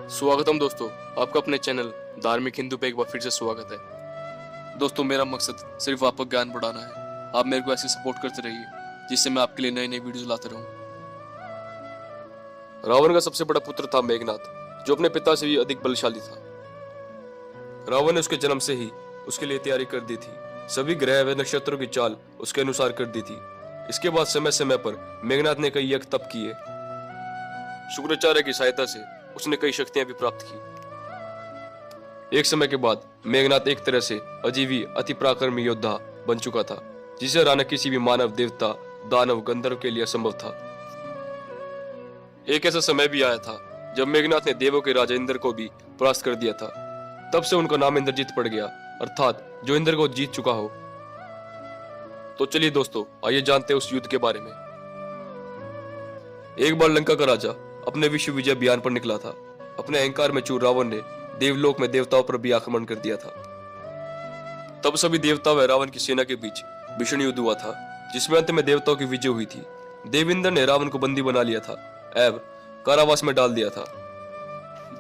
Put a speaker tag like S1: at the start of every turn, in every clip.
S1: स्वागतम दोस्तों, आपका अपने चैनल धार्मिक हिंदू पे एक बार फिर से स्वागत है। दोस्तों, मेरा मकसद सिर्फ आपको ज्ञान बढ़ाना है। आप मेरे को ऐसी सपोर्ट करते रहिए जिससे मैं आपके लिए नई नई वीडियोस लाता रहूं। रावण का सबसे बड़ा पुत्र था मेघनाथ, जो अपने पिता से भी अधिक बलशाली था। रावण ने उसके जन्म से ही उसके लिए तैयारी कर दी थी। सभी ग्रह व नक्षत्रों की चाल उसके अनुसार कर दी थी। इसके बाद समय समय पर मेघनाथ ने कई यज्ञ तप किए। शुक्राचार्य की सहायता से उसने कई शक्तियां भी प्राप्त की। एक समय के बाद मेघनाथ एक तरह से अजीवी अति पराक्रमी योद्धा बन चुका था, जिसे हराना किसी भी मानव, देवता, दानव, गंधर्व के लिए असंभव था। एक ऐसा समय भी आया था जब मेघनाथ ने देवों के राजा इंद्र को भी परास्त कर दिया था। तब से उनका नाम इंद्रजीत पड़ गया, अर्थात जो इंद्र को जीत चुका हो। तो चलिए दोस्तों, आइए जानते हैं उस युद्ध के बारे में। एक बार लंका का राजा अपने विश्व विजय अभियान पर निकला था। अपने अहंकार में चूर रावण ने देवलोक में देवताओं पर भी आक्रमण कर दिया था। तब सभी देवता व रावण की सेना के बीच भीषण युद्ध हुआ था, जिसमें अंत में देवताओं की विजय हुई थी। देवेंद्र ने रावण को बंदी बना लिया था एवं कारावास में डाल दिया था।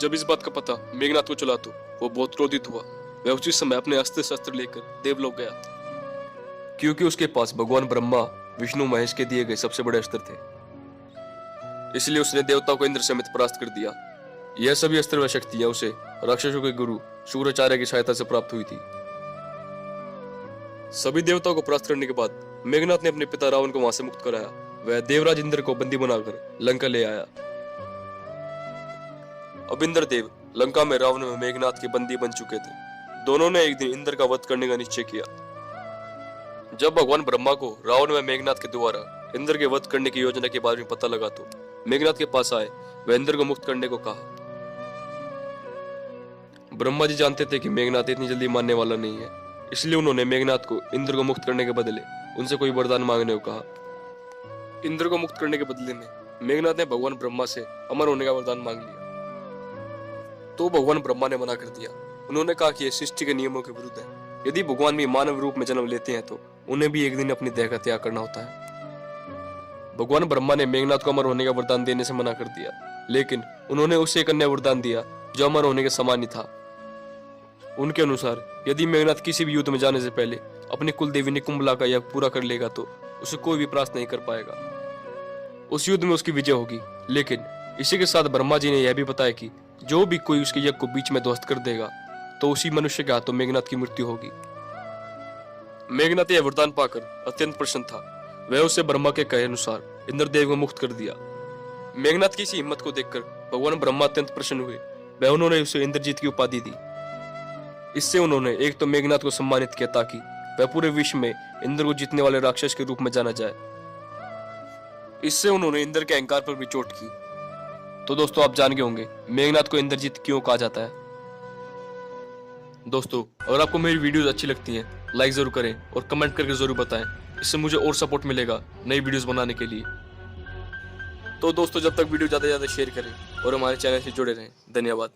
S1: जब इस बात का पता मेघनाथ को चला तो वो बहुत क्रोधित हुआ। वह उसी समय अपने अस्त्र शस्त्र लेकर देवलोक गया, क्योंकि उसके पास भगवान ब्रह्मा, विष्णु, महेश के दिए गए सबसे बड़े अस्त्र थे। इसलिए उसने देवताओं को इंद्र समेत परास्त कर दिया। यह सभी अस्त्र व शक्तियां उसे राक्षसों के गुरु शुक्राचार्य की सहायता से प्राप्त हुई थी। सभी देवताओं को परास्त करने के बाद मेघनाथ ने अपने पिता रावण को वहां से मुक्त कराया। वह देवराज इंद्र को बंदी बनाकर लंका ले आया। अब इंद्रदेव लंका में रावण व मेघनाथ के बंदी बन चुके थे। दोनों ने एक दिन इंद्र का वध करने का निश्चय किया। जब भगवान ब्रह्मा को रावण व मेघनाथ के द्वारा इंद्र के वध करने की योजना के बारे में पता लगा तो मेघनाथ के पास आए व इंद्र को मुक्त करने को कहा। ब्रह्मा जी जानते थे कि मेघनाथ इतनी जल्दी मानने वाला नहीं है, इसलिए उन्होंने मेघनाथ को इंद्र को मुक्त करने के बदले उनसे कोई वरदान मांगने को कहा। इंद्र को मुक्त करने के बदले में मेघनाथ ने भगवान ब्रह्मा से अमर होने का वरदान मांग लिया, तो भगवान ब्रह्मा ने मना कर दिया। उन्होंने कहा कि यह सृष्टि के नियमों के विरुद्ध है। यदि भगवान भी मानव रूप में जन्म लेते हैं तो उन्हें भी एक दिन अपनी देह का त्याग करना होता है। भगवान ब्रह्मा ने मेघनाथ को अमर होने का वरदान देने से मना कर दिया, लेकिन उन्होंने उसे एक अन्य वरदान दिया जो अमर होने के समान ही था। उनके अनुसार यदि मेघनाथ किसी भी युद्ध में जाने से पहले अपनी कुल देवी निकुंभला का यज्ञ पूरा कर लेगा तो उसे कोई भी परास्त नहीं कर पाएगा। उस युद्ध में उसकी विजय होगी। लेकिन इसी के साथ ब्रह्मा जी ने यह भी बताया कि जो भी कोई उसके यज्ञ को बीच में ध्वस्त कर देगा तो उसी मनुष्य के हाथों मेघनाथ की मृत्यु होगी। मेघनाथ यह वरदान पाकर अत्यंत प्रसन्न था। वह उसे ब्रह्मा के कहे अनुसार इंद्रदेव को मुक्त कर दिया। मेघनाथ की इसी हिम्मत को देखकर भगवान ब्रह्मा अत्यंत प्रसन्न हुए। वह उन्होंने उसे इंद्रजीत की उपाधि दी। इससे उन्होंने एक तो मेघनाथ को सम्मानित किया ताकि वह पूरे विश्व में इंद्र को जीतने वाले राक्षस के रूप में जाना जाए। इससे उन्होंने इंद्र के अहंकार पर भी चोट की। तो दोस्तों, आप जान गए होंगे मेघनाथ को इंद्रजीत क्यों कहा जाता है। दोस्तों, अगर आपको मेरी वीडियोस अच्छी लगती हैं, लाइक जरूर करें और कमेंट करके जरूर बताएं। इससे मुझे और सपोर्ट मिलेगा नई वीडियोस बनाने के लिए। तो दोस्तों, जब तक वीडियो ज़्यादा से ज़्यादा शेयर करें और हमारे चैनल से जुड़े रहें। धन्यवाद।